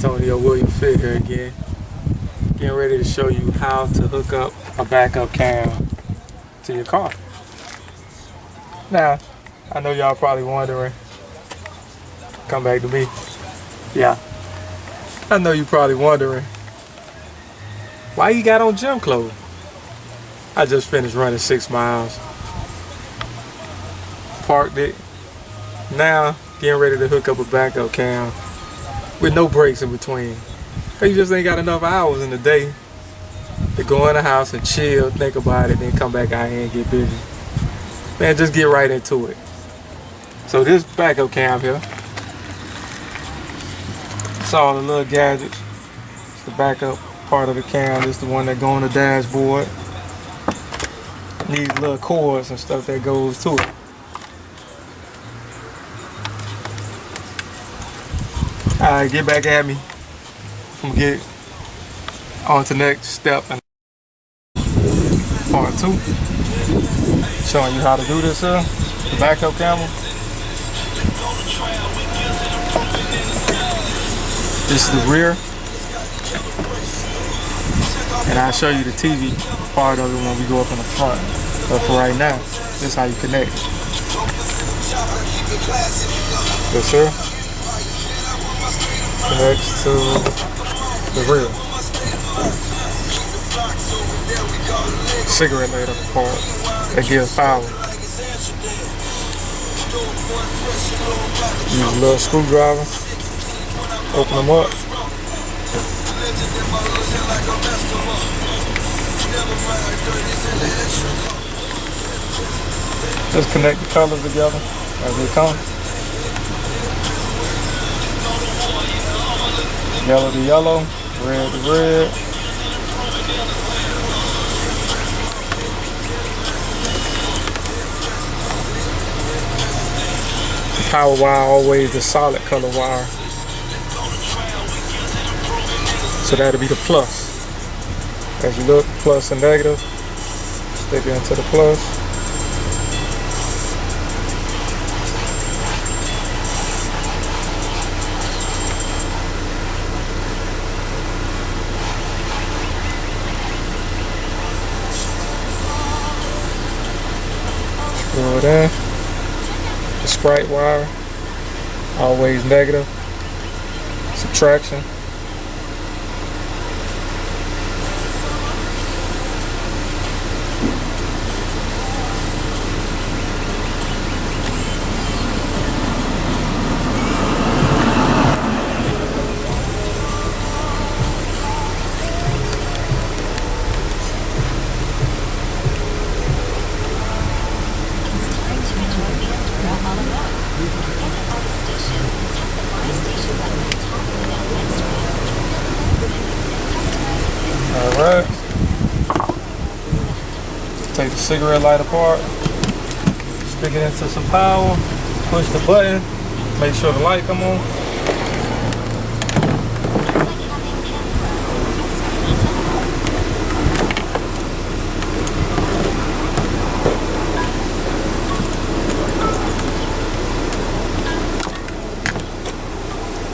Antonio William Fit here again, getting ready to show you how to hook up a backup cam to your car. Now, I know y'all probably wondering, come back to me. Yeah, I know you probably wondering, why you got on gym clothes? I just finished running 6 miles, parked it, now getting ready to hook up a backup cam with no breaks in between. You just ain't got enough hours in the day to go in the house and chill, think about it, then come back out here and get busy. Man, just get right into it. So this backup cam here, it's all the little gadgets. It's the backup part of the cam. It's the one that go on the dashboard. These little cords and stuff that goes to it. Alright, get back at me. I'm gonna get on to the next step in part 2. Showing you how to do this here, the backup camera. This is the rear. And I'll show you the TV part of it when we go up in the front. But for right now, this is how you connect. Yes, sir. Connects to the rear. Cigarette lighter part that gives power. Use a little screwdriver. Open them up. Just connect the colors together as they come. Yellow to yellow, red to red. The power wire always the solid color wire. So that'll be the plus. As you look, plus and negative, stick it into the plus. Screw it in. The Sprite wire, always negative. Subtraction. Alright. Take the cigarette lighter apart. Stick it into some power. Push the button. Make sure the light come on.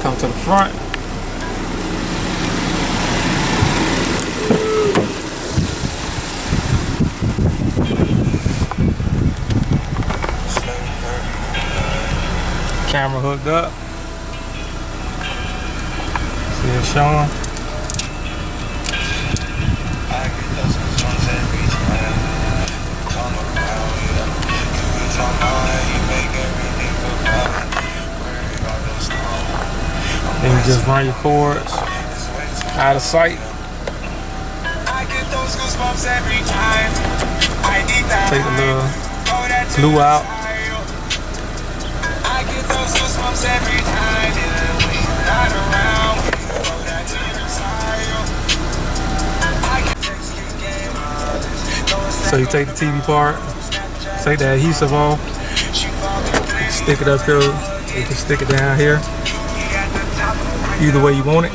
Come to the front. Camera hooked up. See it showing. Then you just run your cords out of sight. Take the little glue out. So you take the TV part, take the adhesive off, stick it up here, you can stick it down here, either way you want it.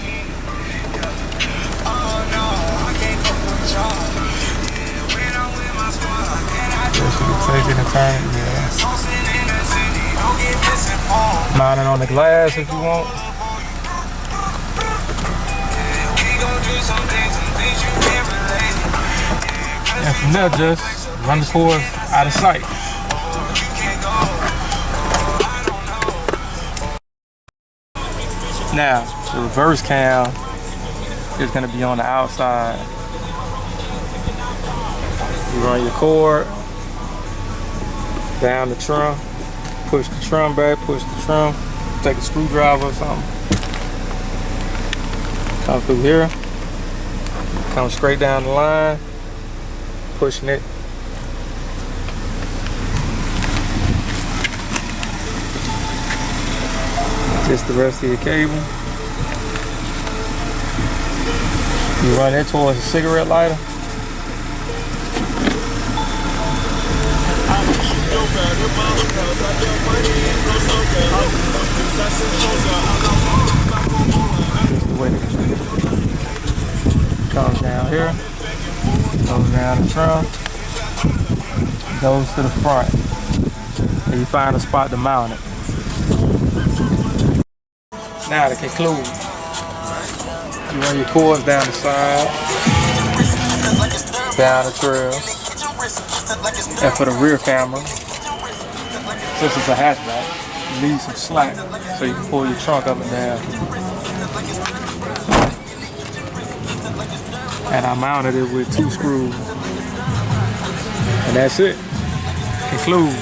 Just you can take it and turn it, yeah. Mount it on the glass if you want. And from there, just run the cords out of sight. Now, the reverse cam is going to be on the outside. You run your cord down the trim, push the trim back, push the trim, take a screwdriver or something. Come through here, come straight down the line, pushing it. Just the rest of your cable. You run it towards a cigarette lighter. Just the way it comes down here, goes down the trunk, goes to the front, and you find a spot to mount it. Now to conclude, you run your cords down the side, down the trail, and for the rear camera, since it's a hatchback, you leave some slack so you can pull your trunk up and down. And I mounted it with 2 screws, and that's it. Conclude.